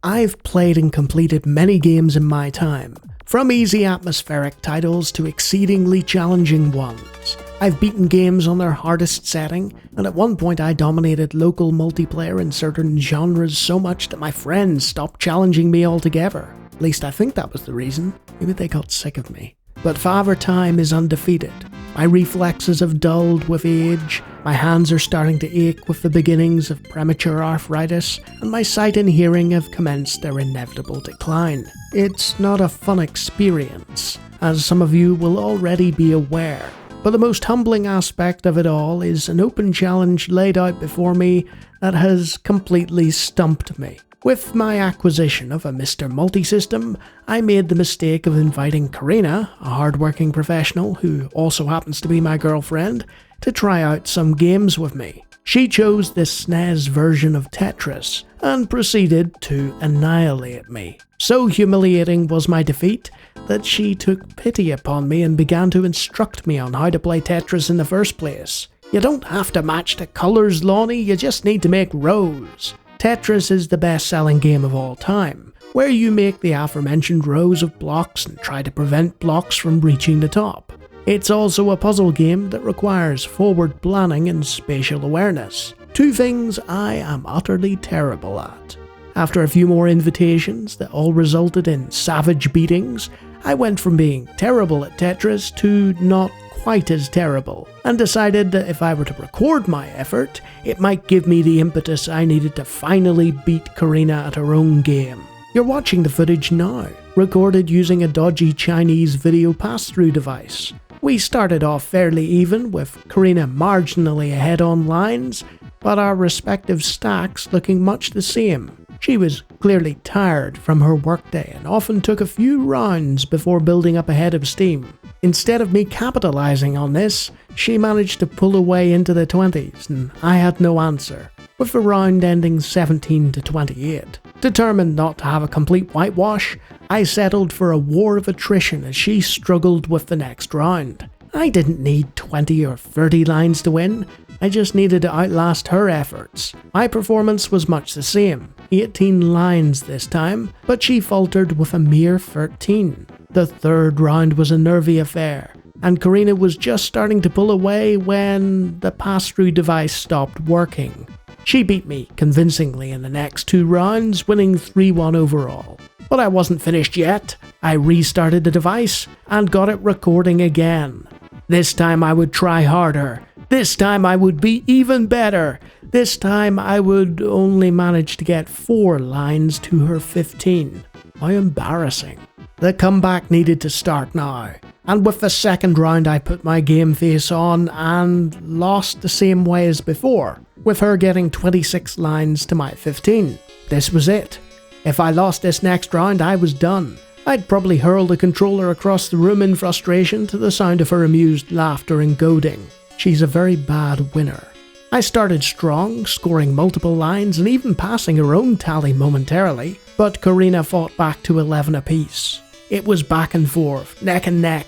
I've played and completed many games in my time, from easy atmospheric titles to exceedingly challenging ones. I've beaten games on their hardest setting, and at one point I dominated local multiplayer in certain genres so much that my friends stopped challenging me altogether. At least I think that was the reason. Maybe they got sick of me. But Father Time is undefeated. My reflexes have dulled with age, my hands are starting to ache with the beginnings of premature arthritis, and my sight and hearing have commenced their inevitable decline. It's not a fun experience, as some of you will already be aware, but the most humbling aspect of it all is an open challenge laid out before me that has completely stumped me. With my acquisition of a MiSTer Multisystem, I made the mistake of inviting Croina, a hard-working professional who also happens to be my girlfriend, to try out some games with me. She chose the SNES version of Tetris and proceeded to annihilate me. So humiliating was my defeat that she took pity upon me and began to instruct me on how to play Tetris in the first place. You don't have to match the colours, Lawnie, you just need to make rows. Tetris is the best-selling game of all time, where you make the aforementioned rows of blocks and try to prevent blocks from reaching the top. It's also a puzzle game that requires forward planning and spatial awareness, two things I am utterly terrible at. After a few more invitations that all resulted in savage beatings, I went from being terrible at Tetris to not quite as terrible, and decided that if I were to record my effort, it might give me the impetus I needed to finally beat Croina at her own game. You're watching the footage now, recorded using a dodgy Chinese video pass-through device. We started off fairly even, with Croina marginally ahead on lines, but our respective stacks looking much the same. She was clearly tired from her workday and often took a few rounds before building up a head of steam. Instead of me capitalizing on this, she managed to pull away into the 20s, and I had no answer, with the round ending 17-28. Determined not to have a complete whitewash, I settled for a war of attrition as she struggled with the next round. I didn't need 20 or 30 lines to win, I just needed to outlast her efforts. My performance was much the same, 18 lines this time, but she faltered with a mere 13. The third round was a nervy affair, and Croina was just starting to pull away when the pass-through device stopped working. She beat me convincingly in the next two rounds, winning 3-1 overall. But I wasn't finished yet. I restarted the device and got it recording again. This time I would try harder. This time I would be even better. This time I would only manage to get 4 lines to her 15. How embarrassing. The comeback needed to start now, and with the second round I put my game face on and lost the same way as before, with her getting 26 lines to my 15. This was it. If I lost this next round, I was done. I'd probably hurl the controller across the room in frustration to the sound of her amused laughter and goading. She's a very bad winner. I started strong, scoring multiple lines and even passing her own tally momentarily, but Croina fought back to 11 apiece. It was back and forth, neck and neck,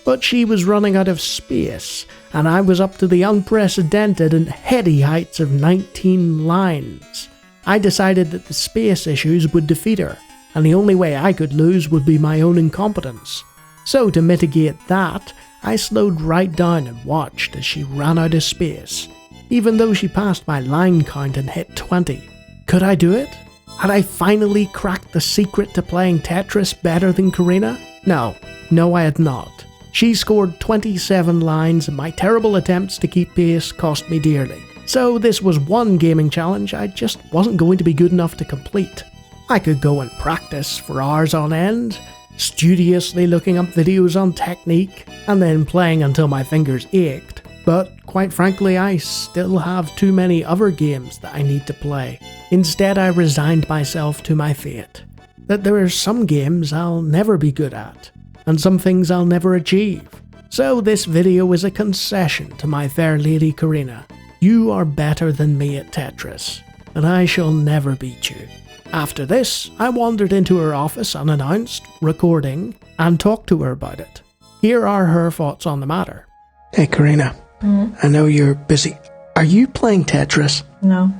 but she was running out of space, and I was up to the unprecedented and heady heights of 19 lines. I decided that the space issues would defeat her, and the only way I could lose would be my own incompetence. So to mitigate that, I slowed right down and watched as she ran out of space, even though she passed my line count and hit 20. Could I do it? Had I finally cracked the secret to playing Tetris better than Croina? No, I had not. She scored 27 lines and my terrible attempts to keep pace cost me dearly. So this was one gaming challenge I just wasn't going to be good enough to complete. I could go and practice for hours on end, studiously looking up videos on technique, and then playing until my fingers ached. But quite frankly, I still have too many other games that I need to play. Instead, I resigned myself to my fate. That there are some games I'll never be good at, and some things I'll never achieve. So this video is a concession to my fair lady Croina. You are better than me at Tetris, and I shall never beat you. After this, I wandered into her office unannounced, recording, and talked to her about it. Here are her thoughts on the matter. Hey Croina. I know you're busy. Are you playing Tetris? No,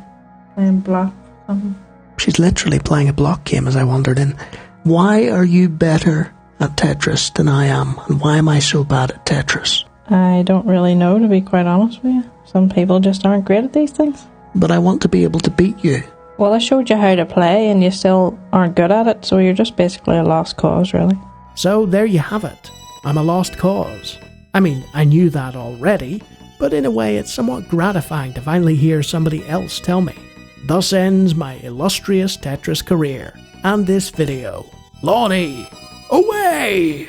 playing block something. She's literally playing a block game as I wandered in. Why are you better at Tetris than I am, and why am I so bad at Tetris? I don't really know, to be quite honest with you. Some people just aren't great at these things. But I want to be able to beat you. Well, I showed you how to play, and you still aren't good at it, so you're just basically a lost cause, really. So there you have it. I'm a lost cause. I mean, I knew that already, but in a way it's somewhat gratifying to finally hear somebody else tell me. Thus ends my illustrious Tetris career, and this video. Lawnie, away!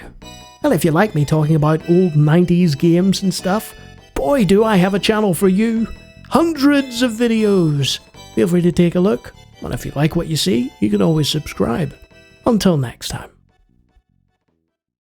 Well, if you like me talking about old 90s games and stuff, boy do I have a channel for you. Hundreds of videos. Feel free to take a look, and if you like what you see, you can always subscribe. Until next time.